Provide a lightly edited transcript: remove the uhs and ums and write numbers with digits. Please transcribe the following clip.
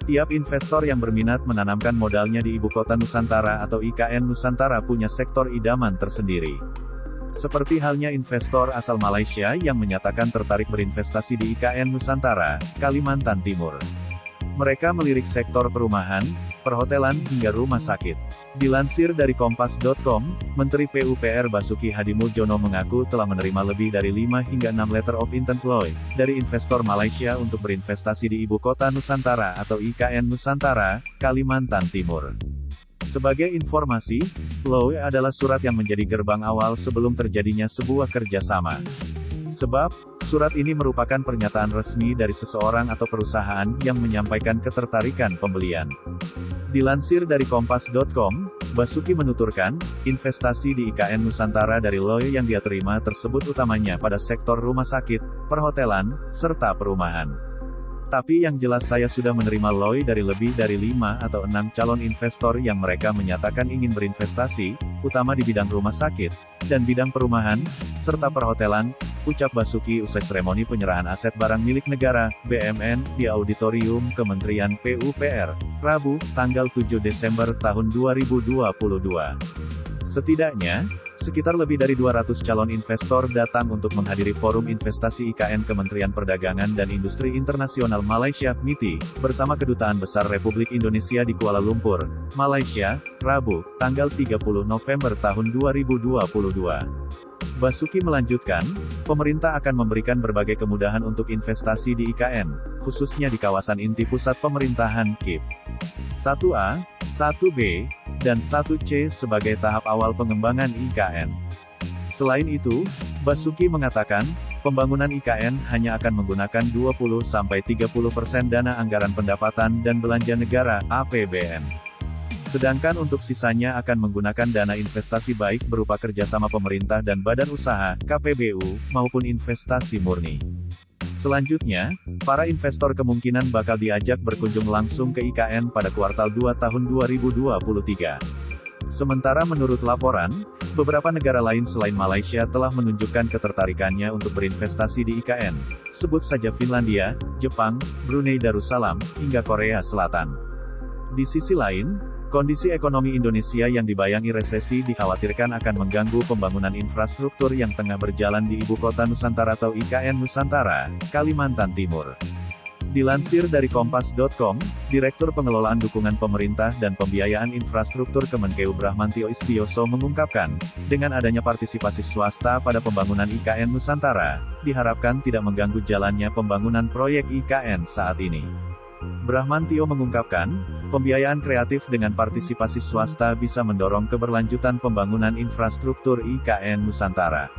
Tiap investor yang berminat menanamkan modalnya di Ibu Kota Nusantara atau IKN Nusantara punya sektor idaman tersendiri. Seperti halnya investor asal Malaysia yang menyatakan tertarik berinvestasi di IKN Nusantara, Kalimantan Timur. Mereka melirik sektor perumahan, perhotelan hingga rumah sakit. Dilansir dari Kompas.com, Menteri PUPR Basuki Hadimuljono mengaku telah menerima lebih dari 5 hingga 6 letter of intent LOI dari investor Malaysia untuk berinvestasi di Ibu Kota Nusantara atau IKN Nusantara, Kalimantan Timur. Sebagai informasi, LOI adalah surat yang menjadi gerbang awal sebelum terjadinya sebuah kerjasama. Sebab, surat ini merupakan pernyataan resmi dari seseorang atau perusahaan yang menyampaikan ketertarikan pembelian. Dilansir dari Kompas.com, Basuki menuturkan, investasi di IKN Nusantara dari LOI yang dia terima tersebut utamanya pada sektor rumah sakit, perhotelan, serta perumahan. Tapi yang jelas saya sudah menerima LOI dari lebih dari 5 atau 6 calon investor yang mereka menyatakan ingin berinvestasi, utama di bidang rumah sakit, dan bidang perumahan, serta perhotelan, ucap Basuki usai seremoni penyerahan aset barang milik negara, BMN, di Auditorium Kementerian PUPR, Rabu, tanggal 7 Desember tahun 2022. Setidaknya, sekitar lebih dari 200 calon investor datang untuk menghadiri Forum Investasi IKN Kementerian Perdagangan dan Industri Internasional Malaysia, MITI, bersama Kedutaan Besar Republik Indonesia di Kuala Lumpur, Malaysia, Rabu, tanggal 30 November tahun 2022. Basuki melanjutkan, pemerintah akan memberikan berbagai kemudahan untuk investasi di IKN, khususnya di kawasan inti pusat pemerintahan KIP 1A, 1B, dan 1C sebagai tahap awal pengembangan IKN. Selain itu, Basuki mengatakan, pembangunan IKN hanya akan menggunakan 20-30% dana anggaran pendapatan dan belanja negara, APBN. Sedangkan untuk sisanya akan menggunakan dana investasi baik berupa kerjasama pemerintah dan badan usaha, KPBU, maupun investasi murni. Selanjutnya, para investor kemungkinan bakal diajak berkunjung langsung ke IKN pada kuartal 2 tahun 2023. Sementara menurut laporan, beberapa negara lain selain Malaysia telah menunjukkan ketertarikannya untuk berinvestasi di IKN. Sebut saja Finlandia, Jepang, Brunei Darussalam, hingga Korea Selatan. Di sisi lain, kondisi ekonomi Indonesia yang dibayangi resesi dikhawatirkan akan mengganggu pembangunan infrastruktur yang tengah berjalan di Ibu Kota Nusantara atau IKN Nusantara, Kalimantan Timur. Dilansir dari Kompas.com, Direktur Pengelolaan Dukungan Pemerintah dan Pembiayaan Infrastruktur Kemenkeu Brahmantio Istioso mengungkapkan, dengan adanya partisipasi swasta pada pembangunan IKN Nusantara, diharapkan tidak mengganggu jalannya pembangunan proyek IKN saat ini. Brahmantio mengungkapkan, pembiayaan kreatif dengan partisipasi swasta bisa mendorong keberlanjutan pembangunan infrastruktur IKN Nusantara.